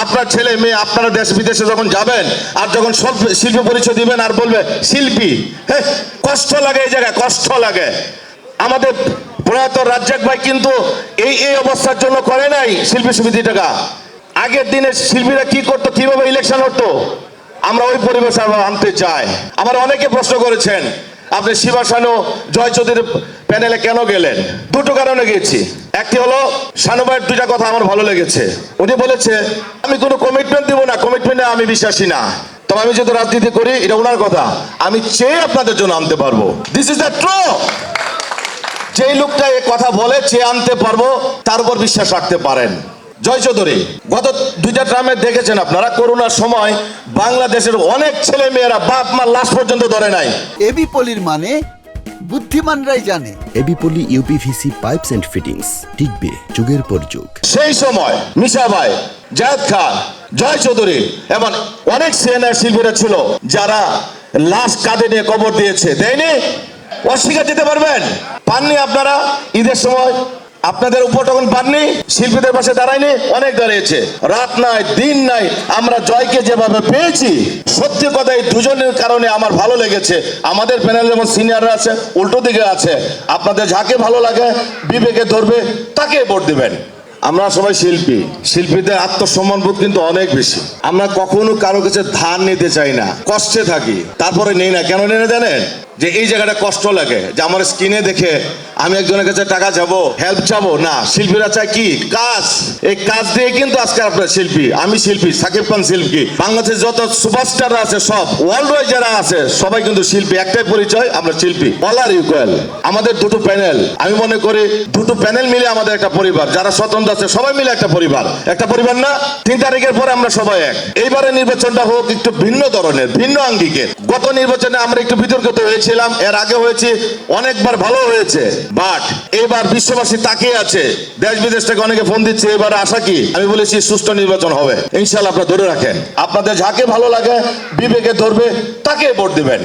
আপনার ছেলে মেয়ে আপনারা দেশ বিদেশে যখন যাবেন আর যখন শিল্পী পরিচয় দিবেন আর বলবে শিল্পী, হ্যাঁ কষ্ট লাগে, এই জায়গায় কষ্ট লাগে। আমাদের প্রয়াত রাজ্জাক ভাই কিন্তু এই অবস্থার জন্য করে নাই শিল্পী সমিতি টাকা। আগের দিনে শিল্পীরা কি করতো, কিভাবে ইলেকশন হতো, আমরা ওই পরিবেশ আনতে চাই। আমার অনেকে প্রশ্ন করেছেন আপনি শিবা শানু, জয় চৌধুরীর প্যানেলে কেন গেলেন? দুটো কারণে গেছি। একটি হলো শানু ভাইয়ের দুইটা কথা আমার ভালো লেগেছে। উনি বলেছে আমি কোনো কমিটমেন্ট দিব না, কমিটমেন্টে আমি বিশ্বাসী না। তবে আমি যেহেতু রাজনীতি করি, এটা ওনার কথা, আমি চেয়ে আপনাদের জন্য আনতে পারবো। This is the true. যেই লোকটা এই কথা বলে চেয়ে আনতে পারবো, তার উপর বিশ্বাস রাখতে পারেন। জয় চৌধুরী গত দুইটা ট্রামে দেখেছেন আপনারা, করোনার সময় বাংলাদেশের অনেক ছেলে মেয়েরা বাপ মা লাশ পর্যন্ত ধরে নাই। এবি পলির মানে বুদ্ধিমানরাই জানে। AB poly UPVC pipes and fittings, টিকবে যুগের পর যুগ। সেই সময় মিশা ভাই, জায়েদ খান, জয় চৌধুরী এবং অনেক সিনিয়র শিল্পীরা ছিল যারা লাশ কাঁধে নিয়ে কবর দিয়েছে, দেয়নি? অস্বীকার দিতে পারবেন? পাননি আপনারা ঈদের সময়? আপনাদের উপর তখন পাননি? শিল্পীদের পাশে দাঁড়ায়নি? অনেক দাঁড়িয়েছে, রাত নাই দিন নাই। আমরা জয়কে যেভাবে পেয়েছি, সত্যি কথা এই দুজনের কারণে আমার ভালো লেগেছে। আমাদের প্যানেলে যেমন সিনিয়ররা আছে, উল্টো দিকে আছে। আপনাদের যাকে ভালো লাগে বিবেকে ধরবে তাকে ভোট দিবেন। আমরা সবাই শিল্পী, শিল্পীদের আত্মসম্মানবোধ কিন্তু অনেক বেশি। আমরা কখনো কারো কাছে ধার নিতে চাই না, কষ্টে থাকি, তারপরে নেই না। কেন নেই না জানেন? যে এই জায়গাটা কষ্ট লাগে, যে আমার স্ক্রিনে দেখে আমি একজনের কাছে টাকা চাবো, হেল্প চাবো না। শিল্পীরা চায় কি? কাজ। এই কাজ দিয়ে কিন্তু আজকে আপনার শিল্পী, আমি শিল্পী, সাকিব খান শিল্পী, বাংলাদেশের যত সুপারস্টার আছে সব, ওয়ার্ল্ড ওয়াইড যারা আছে সবাই কিন্তু শিল্পী। একটাই পরিচয়, আমরা শিল্পী। অল আর ইকুয়াল। আমাদের দুটো প্যানেল, আমি মনে করি দুটো প্যানেল মিলে আমাদের একটা পরিবার। যারা স্বতন্ত্র আছে সবাই মিলে একটা পরিবার। একটা পরিবার না? 3 তারিখের পরে আমরা সবাই এক। এইবারে নির্বাচনটা হোক একটু ভিন্ন ধরনের, ভিন্ন আঙ্গিকের। গত নির্বাচনে আমরা একটু বিতর্কিত হয়েছিলাম, এর আগে হয়েছে অনেকবার, ভালো হয়েছে। বাট এবার বিশ্ববাসী তাকিয়ে আছে, দেশ বিদেশ থেকে অনেকে ফোন দিচ্ছে, এবার আশা কি? আমি বলেছি সুষ্ঠু নির্বাচন হবে ইনশাল্লাহ। আপনারা ধরে রাখেন, আপনাদের যাকে ভালো লাগে বিবেকে ধরবে তাকে ভোট দিবেন।